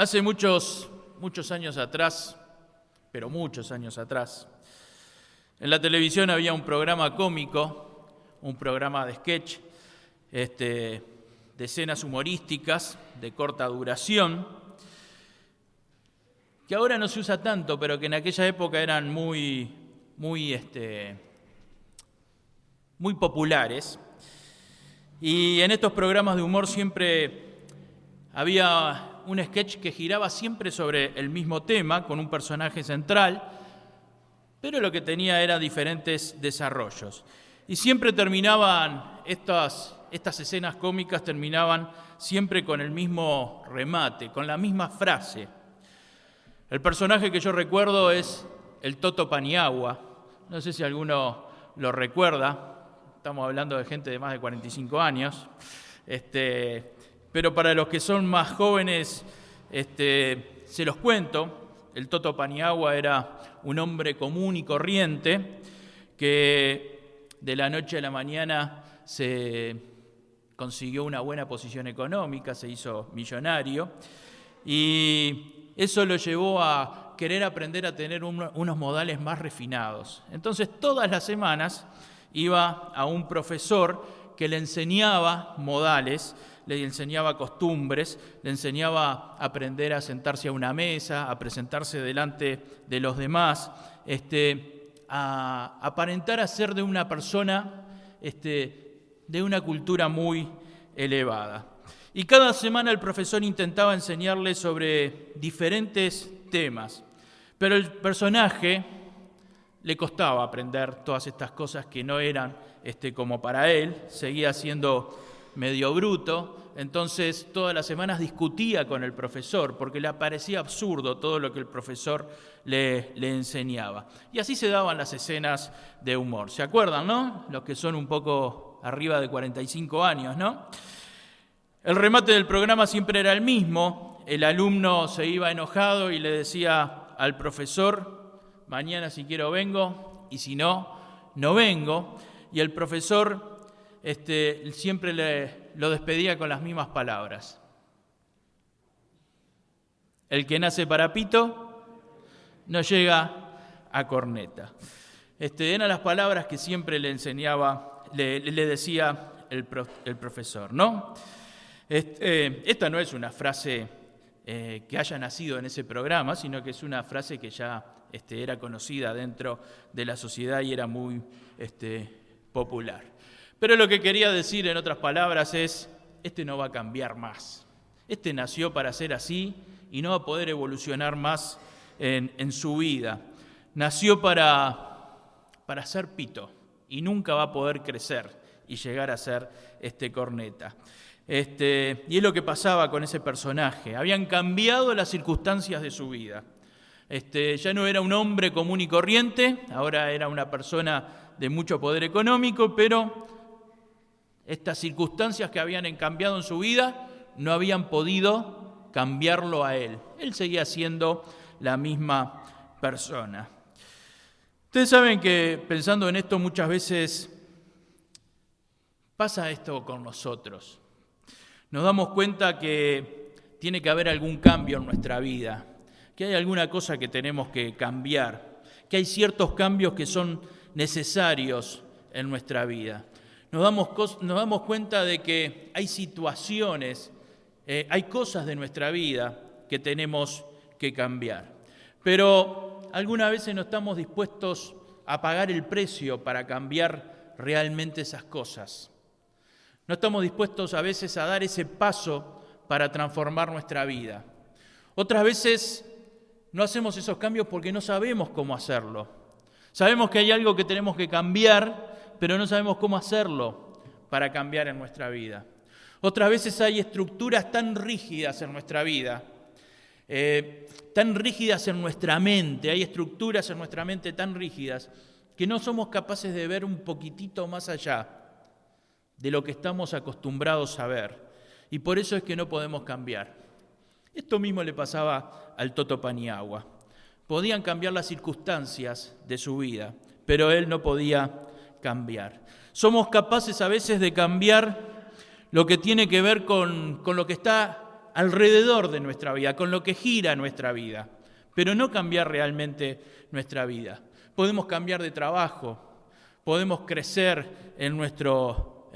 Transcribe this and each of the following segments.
Hace muchos años atrás, pero muchos años atrás, en la televisión había un programa cómico, un programa de sketch, de escenas humorísticas de corta duración, que ahora no se usa tanto, pero que en aquella época eran muy populares. Y en estos programas de humor siempre había un sketch que giraba siempre sobre el mismo tema, con un personaje central, pero lo que tenía era diferentes desarrollos. Y siempre terminaban, estas escenas cómicas terminaban siempre con el mismo remate, con la misma frase. El personaje que yo recuerdo es el Toto Paniagua. No sé si alguno lo recuerda. Estamos hablando de gente de más de 45 años. Pero para los que son más jóvenes, se los cuento. El Toto Paniagua era un hombre común y corriente que de la noche a la mañana se consiguió una buena posición económica, se hizo millonario y eso lo llevó a querer aprender a tener unos modales más refinados. Entonces todas las semanas iba a un profesor que le enseñaba modales, le enseñaba costumbres, le enseñaba a aprender a sentarse a una mesa, a presentarse delante de los demás, a aparentar a ser de una persona de una cultura muy elevada. Y cada semana el profesor intentaba enseñarle sobre diferentes temas, pero el personaje le costaba aprender todas estas cosas que no eran como para él, seguía siendo medio bruto, entonces todas las semanas discutía con el profesor porque le parecía absurdo todo lo que el profesor le enseñaba. Y así se daban las escenas de humor. ¿Se acuerdan, no? Los que son un poco arriba de 45 años, ¿no? El remate del programa siempre era el mismo. El alumno se iba enojado y le decía al profesor: mañana si quiero vengo y si no, no vengo. Y el profesor siempre lo despedía con las mismas palabras. El que nace para pito no llega a corneta. Eran las palabras que siempre le enseñaba, le decía el profesor, ¿no? Esta no es una frase que haya nacido en ese programa, sino que es una frase que ya era conocida dentro de la sociedad y era muy popular. Pero lo que quería decir, en otras palabras, es: no va a cambiar más. Nació para ser así y no va a poder evolucionar más en su vida. Nació para ser pito y nunca va a poder crecer y llegar a ser corneta. Y es lo que pasaba con ese personaje. Habían cambiado las circunstancias de su vida. Ya no era un hombre común y corriente, ahora era una persona de mucho poder económico, pero estas circunstancias que habían cambiado en su vida no habían podido cambiarlo a él. Él seguía siendo la misma persona. Ustedes saben que pensando en esto muchas veces pasa esto con nosotros. Nos damos cuenta que tiene que haber algún cambio en nuestra vida, que hay alguna cosa que tenemos que cambiar, que hay ciertos cambios que son necesarios en nuestra vida. Nos damos cuenta de que hay situaciones, hay cosas de nuestra vida que tenemos que cambiar. Pero algunas veces no estamos dispuestos a pagar el precio para cambiar realmente esas cosas. No estamos dispuestos a veces a dar ese paso para transformar nuestra vida. Otras veces no hacemos esos cambios porque no sabemos cómo hacerlo. Sabemos que hay algo que tenemos que cambiar, pero no sabemos cómo hacerlo para cambiar en nuestra vida. Otras veces hay estructuras tan rígidas en nuestra vida, tan rígidas en nuestra mente, hay estructuras en nuestra mente tan rígidas que no somos capaces de ver un poquitito más allá de lo que estamos acostumbrados a ver. Y por eso es que no podemos cambiar. Esto mismo le pasaba al Toto Paniagua. Podían cambiar las circunstancias de su vida, pero él no podía cambiar. Somos capaces a veces de cambiar lo que tiene que ver con lo que está alrededor de nuestra vida, con lo que gira nuestra vida, pero no cambiar realmente nuestra vida. Podemos cambiar de trabajo, podemos crecer en nuestro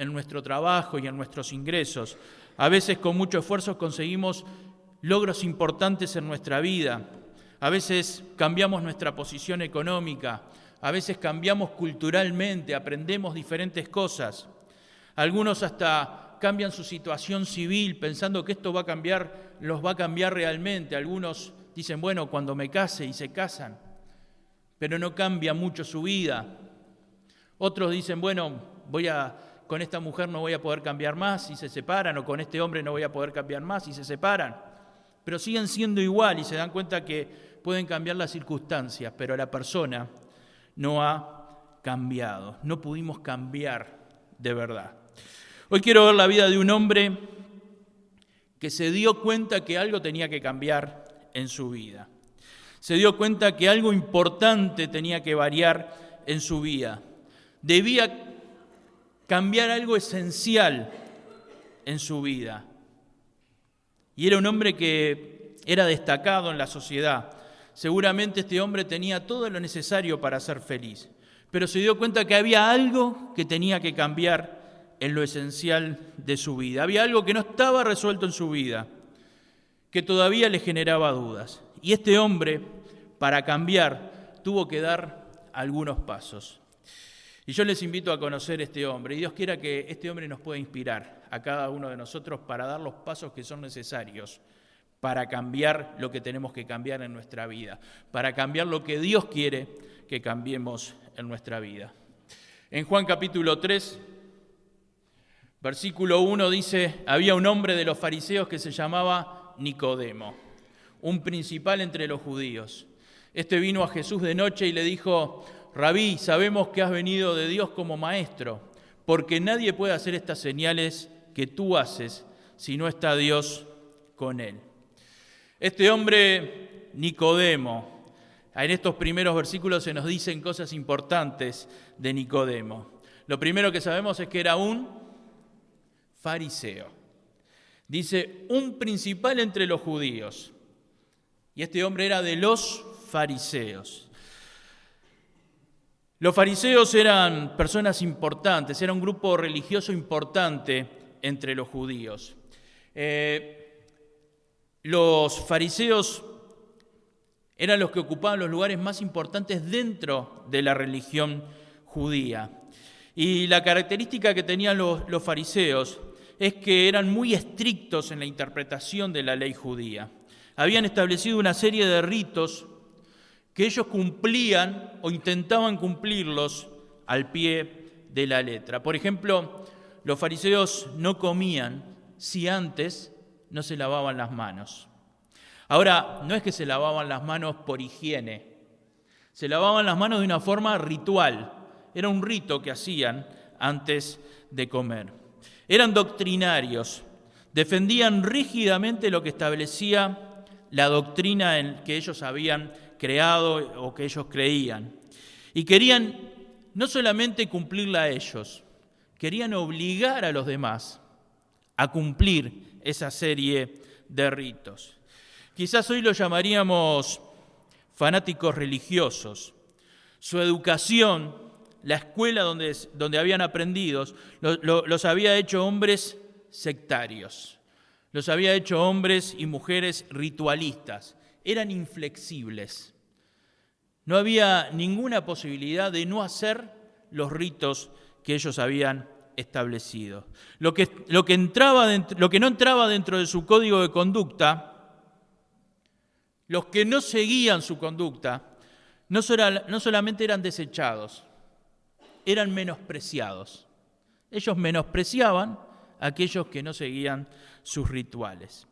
trabajo y en nuestros ingresos. A veces con mucho esfuerzo conseguimos logros importantes en nuestra vida. A veces cambiamos nuestra posición económica, a veces cambiamos culturalmente, aprendemos diferentes cosas. Algunos hasta cambian su situación civil pensando que esto los va a cambiar realmente. Algunos dicen, bueno, cuando me case, y se casan, pero no cambia mucho su vida. Otros dicen, bueno, con esta mujer no voy a poder cambiar más, y se separan, o con este hombre no voy a poder cambiar más, y se separan. Pero siguen siendo igual y se dan cuenta que pueden cambiar las circunstancias, pero la persona no ha cambiado. No pudimos cambiar de verdad. Hoy quiero ver la vida de un hombre que se dio cuenta que algo tenía que cambiar en su vida. Se dio cuenta que algo importante tenía que variar en su vida. Debía cambiar algo esencial en su vida. Y era un hombre que era destacado en la sociedad. Seguramente este hombre tenía todo lo necesario para ser feliz, pero se dio cuenta que había algo que tenía que cambiar en lo esencial de su vida. Había algo que no estaba resuelto en su vida, que todavía le generaba dudas. Y este hombre, para cambiar, tuvo que dar algunos pasos. Y yo les invito a conocer a este hombre, y Dios quiera que este hombre nos pueda inspirar a cada uno de nosotros para dar los pasos que son necesarios para cambiar lo que tenemos que cambiar en nuestra vida, para cambiar lo que Dios quiere que cambiemos en nuestra vida. En Juan capítulo 3, versículo 1 dice, había un hombre de los fariseos que se llamaba Nicodemo, un principal entre los judíos. Este vino a Jesús de noche y le dijo, Rabí, sabemos que has venido de Dios como maestro, porque nadie puede hacer estas señales que tú haces si no está Dios con él. Este hombre, Nicodemo, en estos primeros versículos se nos dicen cosas importantes de Nicodemo. Lo primero que sabemos es que era un fariseo. Dice, un principal entre los judíos. Y este hombre era de los fariseos. Los fariseos eran personas importantes, era un grupo religioso importante entre los judíos. Los fariseos eran los que ocupaban los lugares más importantes dentro de la religión judía. Y la característica que tenían los fariseos es que eran muy estrictos en la interpretación de la ley judía. Habían establecido una serie de ritos que ellos cumplían o intentaban cumplirlos al pie de la letra. Por ejemplo, los fariseos no comían si antes no se lavaban las manos. Ahora, no es que se lavaban las manos por higiene, se lavaban las manos de una forma ritual. Era un rito que hacían antes de comer. Eran doctrinarios, defendían rígidamente lo que establecía la doctrina en que ellos habían creado o que ellos creían. Y querían no solamente cumplirla a ellos, querían obligar a los demás a cumplir esa serie de ritos. Quizás hoy lo llamaríamos fanáticos religiosos. Su educación, la escuela donde habían aprendido, los había hecho hombres sectarios. Los había hecho hombres y mujeres ritualistas. Eran inflexibles. No había ninguna posibilidad de no hacer los ritos que ellos habían establecido. Lo que no entraba dentro de su código de conducta, los que no seguían su conducta, no solamente eran desechados, eran menospreciados. Ellos menospreciaban a aquellos que no seguían sus rituales.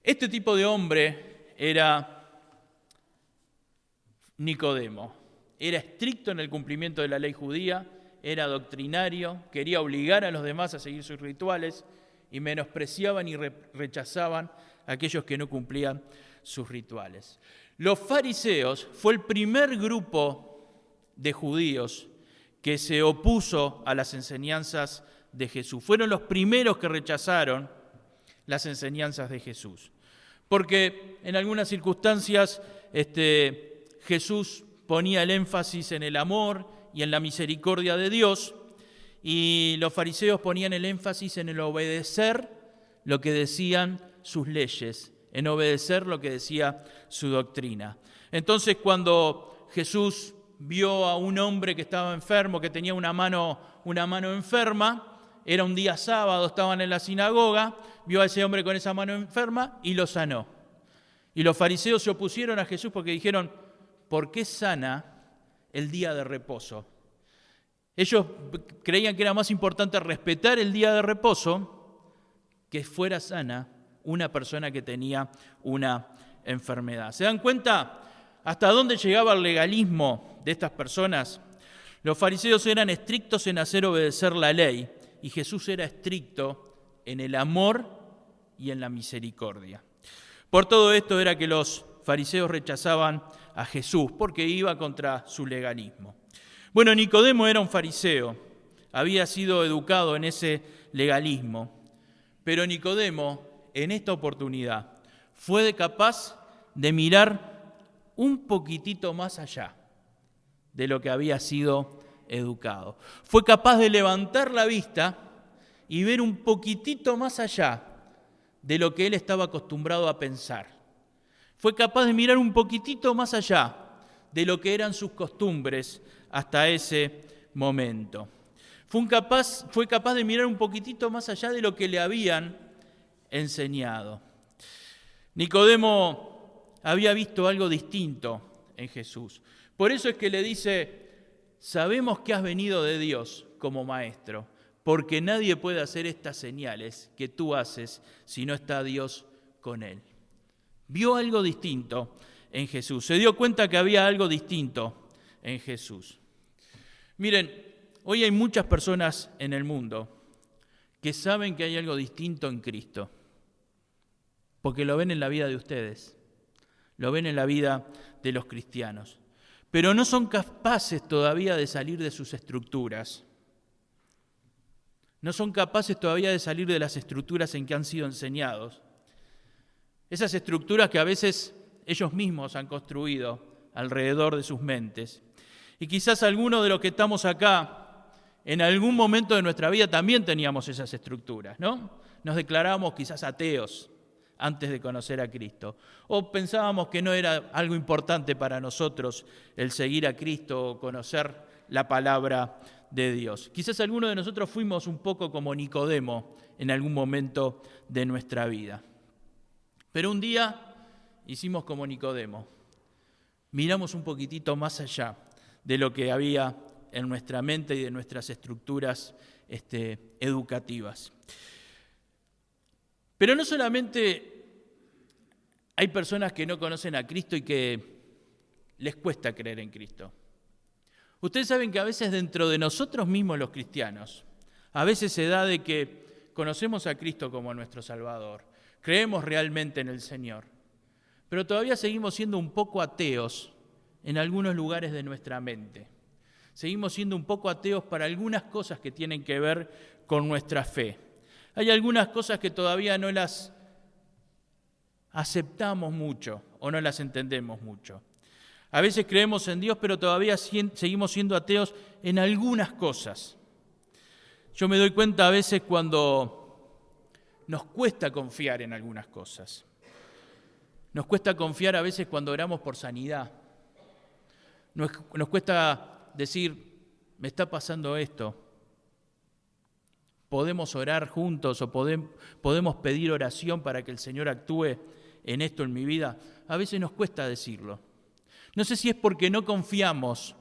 Este tipo de hombre era Nicodemo. Era estricto en el cumplimiento de la ley judía, era doctrinario, quería obligar a los demás a seguir sus rituales y menospreciaban y rechazaban a aquellos que no cumplían sus rituales. Los fariseos fue el primer grupo de judíos que se opuso a las enseñanzas de Jesús. Fueron los primeros que rechazaron las enseñanzas de Jesús. Porque en algunas circunstancias Jesús ponía el énfasis en el amor y en la misericordia de Dios, y los fariseos ponían el énfasis en el obedecer lo que decían sus leyes, en obedecer lo que decía su doctrina. Entonces, cuando Jesús vio a un hombre que estaba enfermo, que tenía una mano enferma, era un día sábado, estaban en la sinagoga, vio a ese hombre con esa mano enferma y lo sanó. Y los fariseos se opusieron a Jesús porque dijeron, ¿por qué sana el día de reposo? Ellos creían que era más importante respetar el día de reposo que fuera sana una persona que tenía una enfermedad. ¿Se dan cuenta hasta dónde llegaba el legalismo de estas personas? Los fariseos eran estrictos en hacer obedecer la ley y Jesús era estricto en el amor y en la misericordia. Por todo esto era que los fariseos rechazaban a Jesús porque iba contra su legalismo. Bueno, Nicodemo era un fariseo, había sido educado en ese legalismo, pero Nicodemo en esta oportunidad fue capaz de mirar un poquitito más allá de lo que había sido educado. Fue capaz de levantar la vista y ver un poquitito más allá de lo que él estaba acostumbrado a pensar. Fue capaz de mirar un poquitito más allá de lo que eran sus costumbres hasta ese momento. Fue capaz de mirar un poquitito más allá de lo que le habían enseñado. Nicodemo había visto algo distinto en Jesús. Por eso es que le dice, sabemos que has venido de Dios como maestro, porque nadie puede hacer estas señales que tú haces si no está Dios con él. Vio algo distinto en Jesús, se dio cuenta que había algo distinto en Jesús. Miren, hoy hay muchas personas en el mundo que saben que hay algo distinto en Cristo, porque lo ven en la vida de ustedes, lo ven en la vida de los cristianos, pero no son capaces todavía de salir de sus estructuras. No son capaces todavía de salir de las estructuras en que han sido enseñados. Esas estructuras que a veces ellos mismos han construido alrededor de sus mentes. Y quizás algunos de los que estamos acá, en algún momento de nuestra vida también teníamos esas estructuras, ¿no? Nos declarábamos quizás ateos antes de conocer a Cristo. O pensábamos que no era algo importante para nosotros el seguir a Cristo o conocer la palabra de Dios. Quizás algunos de nosotros fuimos un poco como Nicodemo en algún momento de nuestra vida. Pero un día hicimos como Nicodemo. Miramos un poquitito más allá de lo que había en nuestra mente y de nuestras estructuras educativas. Pero no solamente hay personas que no conocen a Cristo y que les cuesta creer en Cristo. Ustedes saben que a veces dentro de nosotros mismos los cristianos, a veces se da de que conocemos a Cristo como nuestro Salvador, creemos realmente en el Señor, pero todavía seguimos siendo un poco ateos en algunos lugares de nuestra mente. Seguimos siendo un poco ateos para algunas cosas que tienen que ver con nuestra fe. Hay algunas cosas que todavía no las aceptamos mucho o no las entendemos mucho. A veces creemos en Dios, pero todavía seguimos siendo ateos en algunas cosas. Yo me doy cuenta a veces cuando nos cuesta confiar en algunas cosas. Nos cuesta confiar a veces cuando oramos por sanidad. Nos cuesta decir, me está pasando esto. Podemos orar juntos o podemos pedir oración para que el Señor actúe en esto en mi vida. A veces nos cuesta decirlo. No sé si es porque no confiamos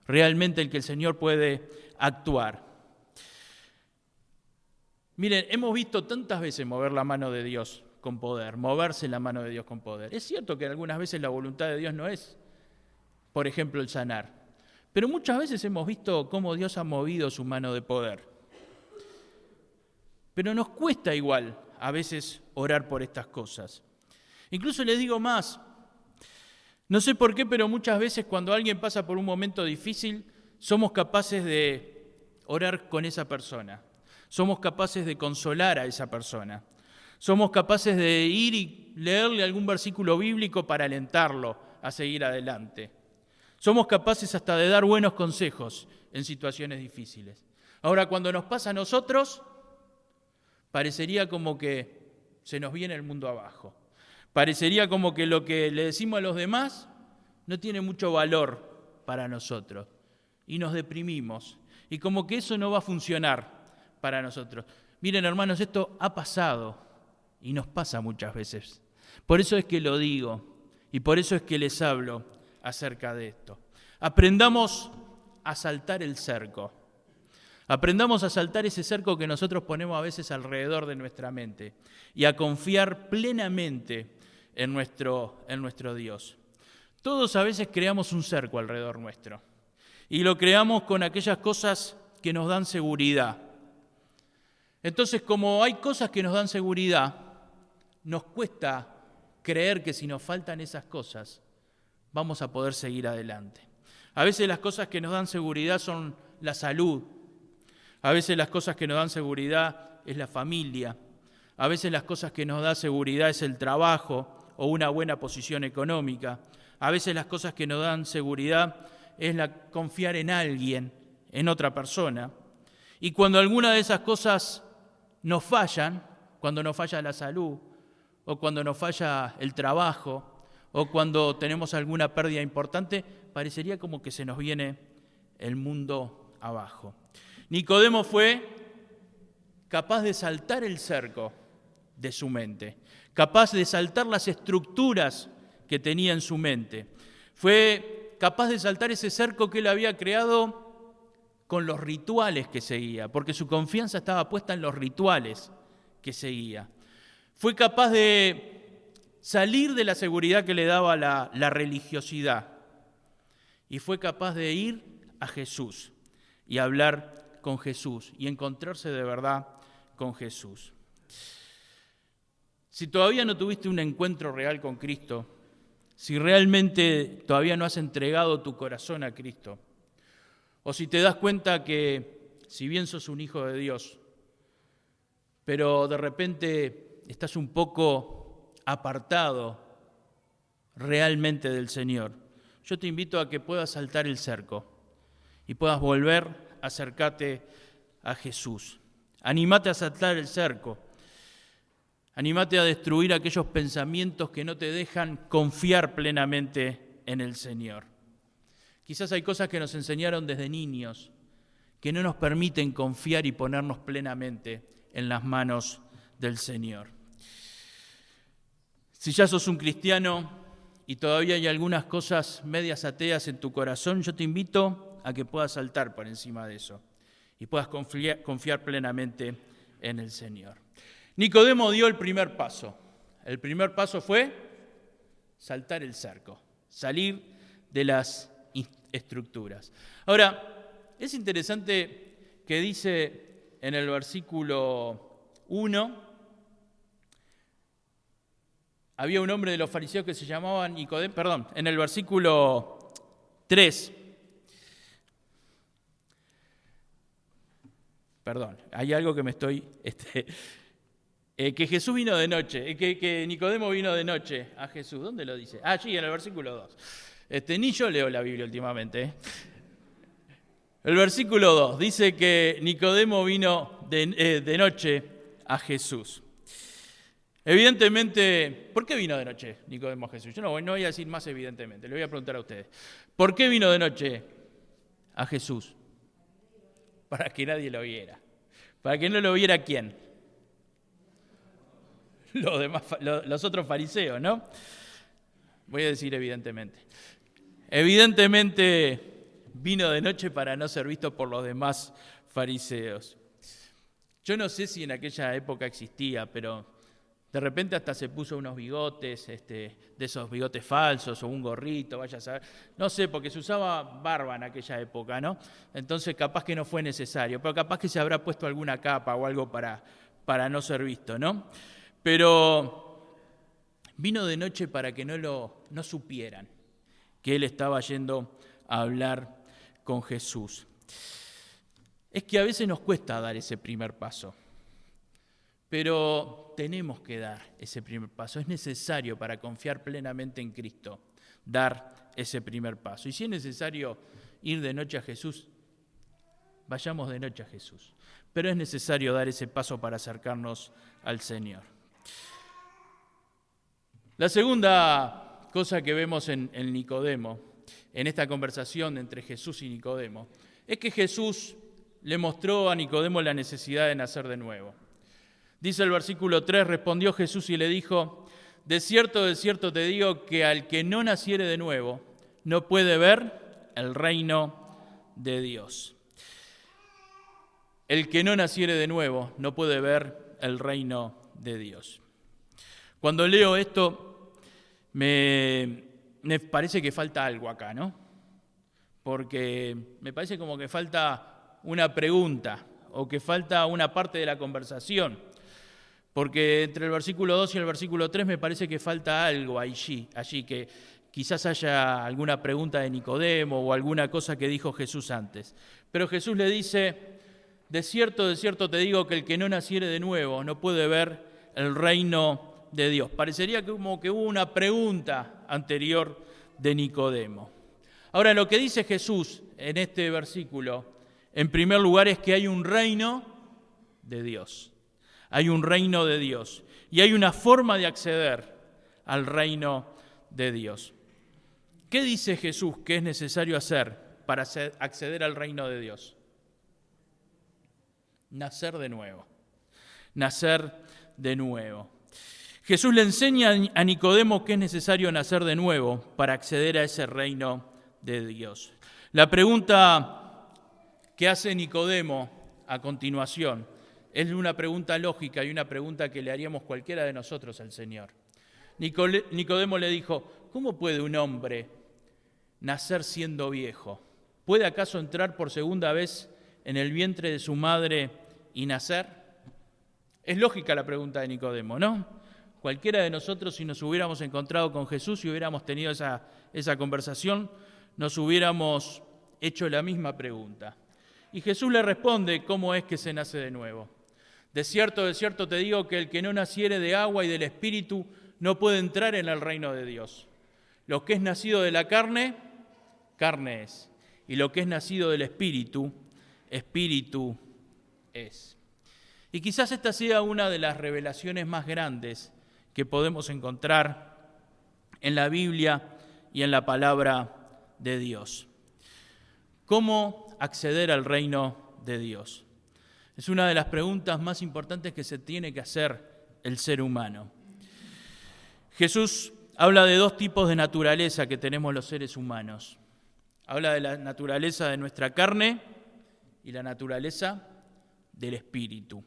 realmente en que el Señor puede actuar. Miren, hemos visto tantas veces mover la mano de Dios con poder, moverse la mano de Dios con poder. Es cierto que algunas veces la voluntad de Dios no es, por ejemplo, el sanar, pero muchas veces hemos visto cómo Dios ha movido su mano de poder. Pero nos cuesta igual a veces orar por estas cosas. Incluso les digo más, no sé por qué, pero muchas veces cuando alguien pasa por un momento difícil, somos capaces de orar con esa persona. Somos capaces de consolar a esa persona. Somos capaces de ir y leerle algún versículo bíblico para alentarlo a seguir adelante. Somos capaces hasta de dar buenos consejos en situaciones difíciles. Ahora, cuando nos pasa a nosotros, parecería como que se nos viene el mundo abajo. Parecería como que lo que le decimos a los demás no tiene mucho valor para nosotros. Y nos deprimimos. Y como que eso no va a funcionar para nosotros. Miren, hermanos, esto ha pasado y nos pasa muchas veces. Por eso es que lo digo y por eso es que les hablo acerca de esto. Aprendamos a saltar el cerco. Aprendamos a saltar ese cerco que nosotros ponemos a veces alrededor de nuestra mente y a confiar plenamente en nuestro Dios. Todos a veces creamos un cerco alrededor nuestro y lo creamos con aquellas cosas que nos dan seguridad. Entonces, como hay cosas que nos dan seguridad, nos cuesta creer que si nos faltan esas cosas, vamos a poder seguir adelante. A veces las cosas que nos dan seguridad son la salud. A veces las cosas que nos dan seguridad es la familia. A veces las cosas que nos dan seguridad es el trabajo o una buena posición económica. A veces las cosas que nos dan seguridad es confiar en alguien, en otra persona. Y cuando alguna de esas cosas nos fallan, cuando nos falla la salud, o cuando nos falla el trabajo, o cuando tenemos alguna pérdida importante, parecería como que se nos viene el mundo abajo. Nicodemo fue capaz de saltar el cerco de su mente, capaz de saltar las estructuras que tenía en su mente. Fue capaz de saltar ese cerco que él había creado con los rituales que seguía, porque su confianza estaba puesta en los rituales que seguía. Fue capaz de salir de la seguridad que le daba la religiosidad y fue capaz de ir a Jesús y hablar con Jesús y encontrarse de verdad con Jesús. Si todavía no tuviste un encuentro real con Cristo, si realmente todavía no has entregado tu corazón a Cristo, o si te das cuenta que si bien sos un hijo de Dios, pero de repente estás un poco apartado realmente del Señor, yo te invito a que puedas saltar el cerco y puedas volver a acercarte a Jesús. Anímate a saltar el cerco. Anímate a destruir aquellos pensamientos que no te dejan confiar plenamente en el Señor. Quizás hay cosas que nos enseñaron desde niños que no nos permiten confiar y ponernos plenamente en las manos del Señor. Si ya sos un cristiano y todavía hay algunas cosas medias ateas en tu corazón, yo te invito a que puedas saltar por encima de eso y puedas confiar plenamente en el Señor. Nicodemo dio el primer paso. El primer paso fue saltar el cerco, salir de las estructuras. Ahora, es interesante que dice en el versículo 1, había un hombre de los fariseos que se llamaba Nicodemo, en el versículo 3, hay algo que me estoy... que Jesús vino de noche, que Nicodemo vino de noche a Jesús. ¿Dónde lo dice? Sí, en el versículo 2. Ni yo leo la Biblia últimamente. El versículo 2 dice que Nicodemo vino de noche a Jesús. Evidentemente, ¿por qué vino de noche Nicodemo a Jesús? Yo no voy a decir más evidentemente, le voy a preguntar a ustedes. ¿Por qué vino de noche a Jesús? Para que nadie lo viera. ¿Para que no lo viera quién? Los otros fariseos, ¿no? Voy a decir evidentemente. Evidentemente vino de noche para no ser visto por los demás fariseos. Yo no sé si en aquella época existía, pero de repente hasta se puso unos bigotes, de esos bigotes falsos o un gorrito, vaya a saber. No sé, porque se usaba barba en aquella época, ¿no? Entonces capaz que no fue necesario, pero capaz que se habrá puesto alguna capa o algo para no ser visto, ¿no? Pero vino de noche para que no supieran que él estaba yendo a hablar con Jesús. Es que a veces nos cuesta dar ese primer paso, pero tenemos que dar ese primer paso. Es necesario para confiar plenamente en Cristo, dar ese primer paso. Y si es necesario ir de noche a Jesús, vayamos de noche a Jesús. Pero es necesario dar ese paso para acercarnos al Señor. La segunda cosa que vemos en Nicodemo, en esta conversación entre Jesús y Nicodemo, es que Jesús le mostró a Nicodemo la necesidad de nacer de nuevo. Dice el versículo 3, respondió Jesús y le dijo, de cierto te digo que al que no naciere de nuevo, no puede ver el reino de Dios. El que no naciere de nuevo, no puede ver el reino de Dios. Cuando leo esto, me parece que falta algo acá, ¿no? Porque me parece como que falta una pregunta o que falta una parte de la conversación. Porque entre el versículo 2 y el versículo 3 me parece que falta algo allí que quizás haya alguna pregunta de Nicodemo o alguna cosa que dijo Jesús antes. Pero Jesús le dice, de cierto te digo que el que no naciere de nuevo no puede ver el reino de Dios. Parecería como que hubo una pregunta anterior de Nicodemo. Ahora, lo que dice Jesús en este versículo, en primer lugar, es que hay un reino de Dios. Hay un reino de Dios y hay una forma de acceder al reino de Dios. ¿Qué dice Jesús que es necesario hacer para acceder al reino de Dios? Nacer de nuevo. Nacer de nuevo. Jesús le enseña a Nicodemo que es necesario nacer de nuevo para acceder a ese reino de Dios. La pregunta que hace Nicodemo a continuación es una pregunta lógica y una pregunta que le haríamos cualquiera de nosotros al Señor. Nicodemo le dijo, ¿cómo puede un hombre nacer siendo viejo? ¿Puede acaso entrar por segunda vez en el vientre de su madre y nacer? Es lógica la pregunta de Nicodemo, ¿no? Cualquiera de nosotros, si nos hubiéramos encontrado con Jesús y hubiéramos tenido esa conversación, nos hubiéramos hecho la misma pregunta. Y Jesús le responde cómo es que se nace de nuevo. De cierto te digo que el que no naciere de agua y del Espíritu no puede entrar en el reino de Dios. Lo que es nacido de la carne, carne es. Y lo que es nacido del Espíritu, Espíritu es. Y quizás esta sea una de las revelaciones más grandes que podemos encontrar en la Biblia y en la palabra de Dios. ¿Cómo acceder al reino de Dios? Es una de las preguntas más importantes que se tiene que hacer el ser humano. Jesús habla de dos tipos de naturaleza que tenemos los seres humanos. Habla de la naturaleza de nuestra carne y la naturaleza del espíritu.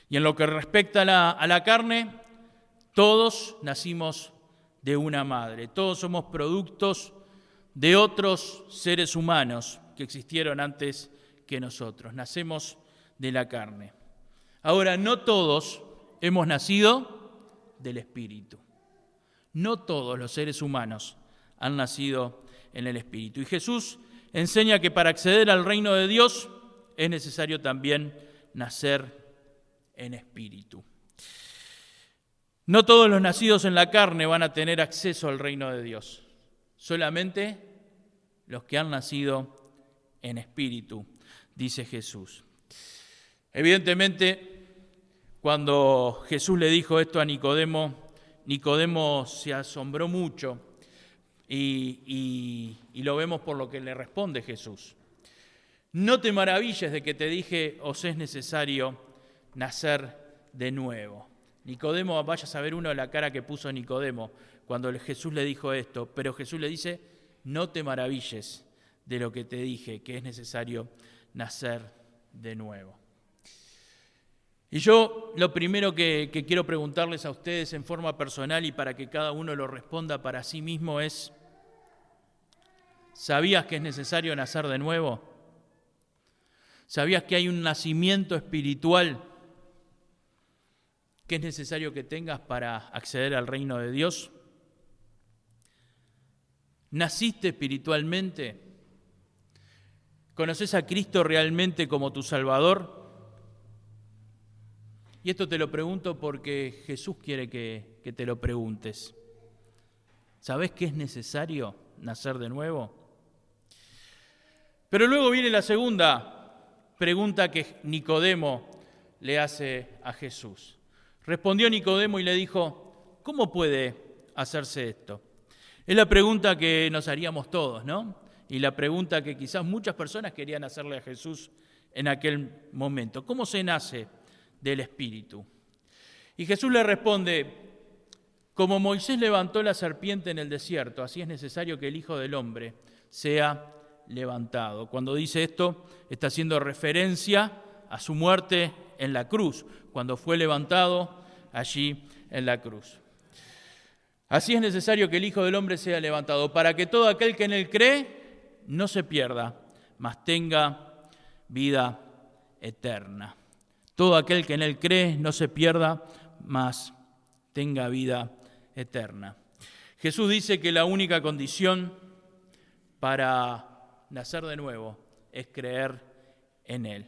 Y en lo que respecta a la carne, todos nacimos de una madre. Todos somos productos de otros seres humanos que existieron antes que nosotros. Nacemos de la carne. Ahora, no todos hemos nacido del Espíritu. No todos los seres humanos han nacido en el Espíritu. Y Jesús enseña que para acceder al reino de Dios es necesario también nacer en espíritu. No todos los nacidos en la carne van a tener acceso al reino de Dios. Solamente los que han nacido en espíritu, dice Jesús. Evidentemente, cuando Jesús le dijo esto a Nicodemo, Nicodemo se asombró mucho y lo vemos por lo que le responde Jesús. No te maravilles de que te dije, os es necesario nacer de nuevo. Nicodemo, vaya a saber uno la cara que puso Nicodemo cuando Jesús le dijo esto, pero Jesús le dice, no te maravilles de lo que te dije, que es necesario nacer de nuevo. Y yo lo primero que quiero preguntarles a ustedes en forma personal y para que cada uno lo responda para sí mismo es, ¿sabías que es necesario nacer de nuevo? ¿Sabías que hay un nacimiento espiritual que es necesario que tengas para acceder al reino de Dios? ¿Naciste espiritualmente? ¿Conoces a Cristo realmente como tu Salvador? Y esto te lo pregunto porque Jesús quiere que te lo preguntes. ¿Sabés que es necesario nacer de nuevo? Pero luego viene la segunda pregunta que Nicodemo le hace a Jesús. Respondió Nicodemo y le dijo, ¿cómo puede hacerse esto? Es la pregunta que nos haríamos todos, ¿no? Y la pregunta que quizás muchas personas querían hacerle a Jesús en aquel momento. ¿Cómo se nace del Espíritu? Y Jesús le responde, como Moisés levantó la serpiente en el desierto, así es necesario que el Hijo del Hombre sea levantado. Cuando dice esto, está haciendo referencia a su muerte en la cruz, cuando fue levantado allí en la cruz. Así es necesario que el Hijo del Hombre sea levantado, para que todo aquel que en él cree no se pierda, mas tenga vida eterna. Todo aquel que en él cree no se pierda, mas tenga vida eterna. Jesús dice que la única condición para nacer de nuevo es creer en él.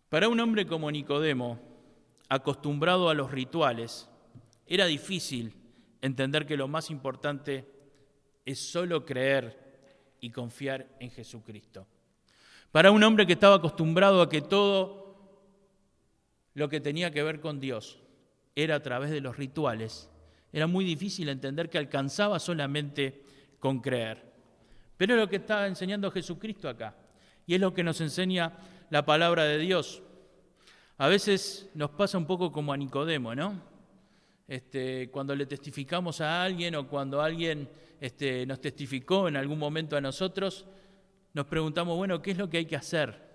Para un hombre como Nicodemo, acostumbrado a los rituales, era difícil entender que lo más importante es solo creer y confiar en Jesucristo. Para un hombre que estaba acostumbrado a que todo lo que tenía que ver con Dios era a través de los rituales, era muy difícil entender que alcanzaba solamente con creer. Pero es lo que está enseñando Jesucristo acá, y es lo que nos enseña la palabra de Dios. A veces nos pasa un poco como a Nicodemo, ¿no? Cuando le testificamos a alguien o cuando alguien nos testificó en algún momento a nosotros, nos preguntamos, bueno, ¿qué es lo que hay que hacer?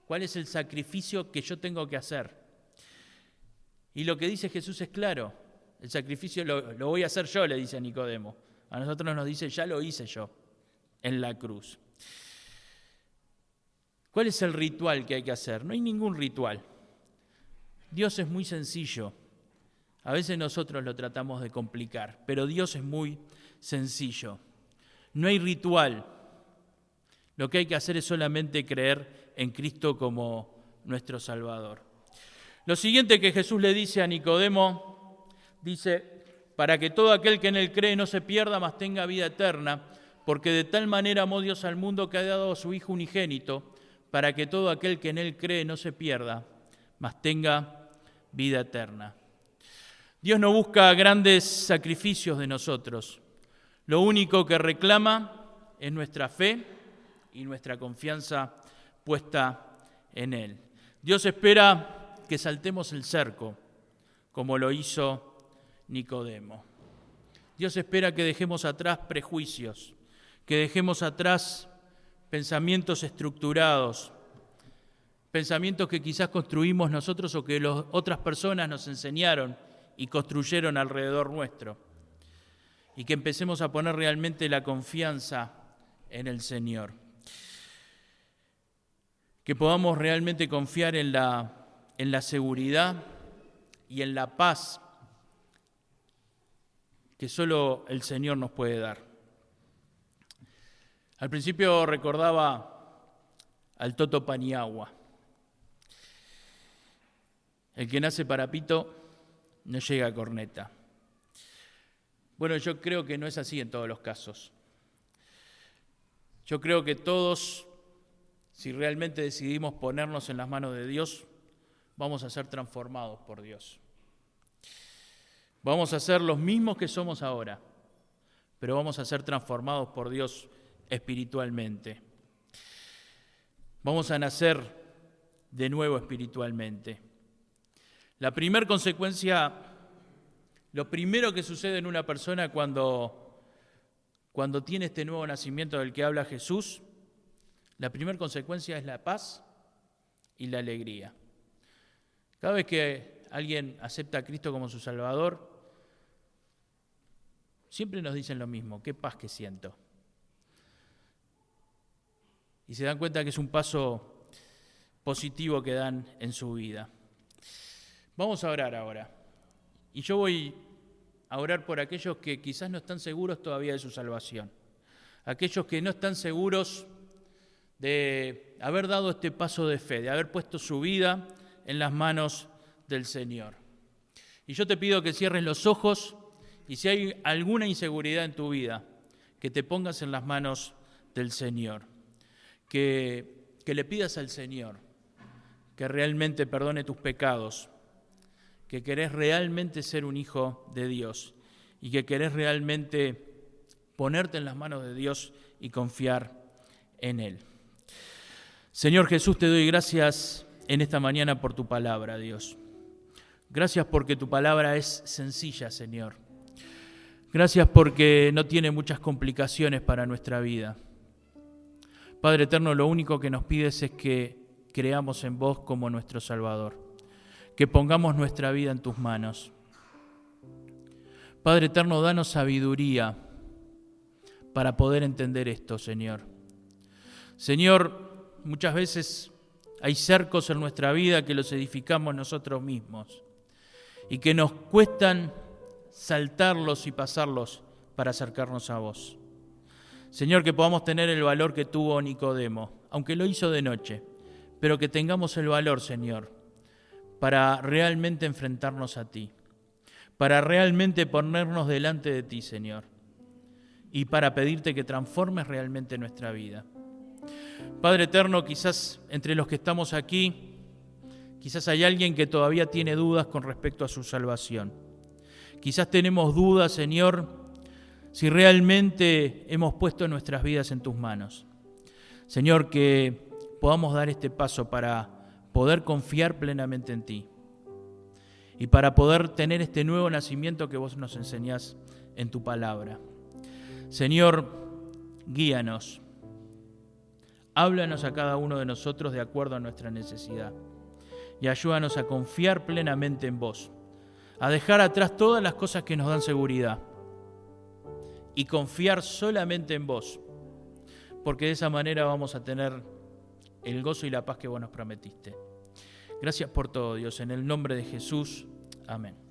¿Cuál es el sacrificio que yo tengo que hacer? Y lo que dice Jesús es claro, el sacrificio lo voy a hacer yo, le dice a Nicodemo. A nosotros nos dice, ya lo hice yo en la cruz. ¿Cuál es el ritual que hay que hacer? No hay ningún ritual. Dios es muy sencillo. A veces nosotros lo tratamos de complicar, pero Dios es muy sencillo. No hay ritual. Lo que hay que hacer es solamente creer en Cristo como nuestro Salvador. Lo siguiente que Jesús le dice a Nicodemo, dice, para que todo aquel que en él cree no se pierda, mas tenga vida eterna, porque de tal manera amó Dios al mundo que ha dado a su Hijo unigénito, para que todo aquel que en él cree no se pierda, mas tenga vida eterna. Dios no busca grandes sacrificios de nosotros. Lo único que reclama es nuestra fe y nuestra confianza puesta en Él. Dios espera que saltemos el cerco, como lo hizo Nicodemo. Dios espera que dejemos atrás prejuicios, que dejemos atrás pensamientos estructurados, pensamientos que quizás construimos nosotros o que otras personas nos enseñaron y construyeron alrededor nuestro, y que empecemos a poner realmente la confianza en el Señor. Que podamos realmente confiar en la seguridad y en la paz que solo el Señor nos puede dar. Al principio recordaba al Toto Paniagua. El que nace parapito no llega a corneta. Bueno, yo creo que no es así en todos los casos. Yo creo que todos, si realmente decidimos ponernos en las manos de Dios, vamos a ser transformados por Dios. Vamos a ser los mismos que somos ahora, pero vamos a ser transformados por Dios espiritualmente. Vamos a nacer de nuevo espiritualmente. La primera consecuencia, lo primero que sucede en una persona cuando tiene este nuevo nacimiento del que habla Jesús, la primera consecuencia es la paz y la alegría. Cada vez que alguien acepta a Cristo como su Salvador, siempre nos dicen lo mismo, qué paz que siento. Y se dan cuenta que es un paso positivo que dan en su vida. Vamos a orar ahora. Y yo voy a orar por aquellos que quizás no están seguros todavía de su salvación. Aquellos que no están seguros de haber dado este paso de fe, de haber puesto su vida en las manos del Señor. Y yo te pido que cierres los ojos y si hay alguna inseguridad en tu vida, que te pongas en las manos del Señor, que le pidas al Señor que realmente perdone tus pecados, que querés realmente ser un hijo de Dios y que querés realmente ponerte en las manos de Dios y confiar en Él. Señor Jesús, te doy gracias en esta mañana por tu palabra, Dios. Gracias porque tu palabra es sencilla, Señor. Gracias porque no tiene muchas complicaciones para nuestra vida. Padre eterno, lo único que nos pides es que creamos en vos como nuestro Salvador, que pongamos nuestra vida en tus manos. Padre eterno, danos sabiduría para poder entender esto, Señor. Señor, muchas veces hay cercos en nuestra vida que los edificamos nosotros mismos y que nos cuestan saltarlos y pasarlos para acercarnos a vos. Señor, que podamos tener el valor que tuvo Nicodemo, aunque lo hizo de noche, pero que tengamos el valor, Señor, para realmente enfrentarnos a ti, para realmente ponernos delante de ti, Señor, y para pedirte que transformes realmente nuestra vida. Padre eterno, quizás entre los que estamos aquí, quizás hay alguien que todavía tiene dudas con respecto a su salvación. Quizás tenemos dudas, Señor, si realmente hemos puesto nuestras vidas en tus manos. Señor, que podamos dar este paso para poder confiar plenamente en ti y para poder tener este nuevo nacimiento que vos nos enseñás en tu palabra. Señor, guíanos, háblanos a cada uno de nosotros de acuerdo a nuestra necesidad y ayúdanos a confiar plenamente en vos, a dejar atrás todas las cosas que nos dan seguridad y confiar solamente en vos, porque de esa manera vamos a tener el gozo y la paz que vos nos prometiste. Gracias por todo, Dios, en el nombre de Jesús. Amén.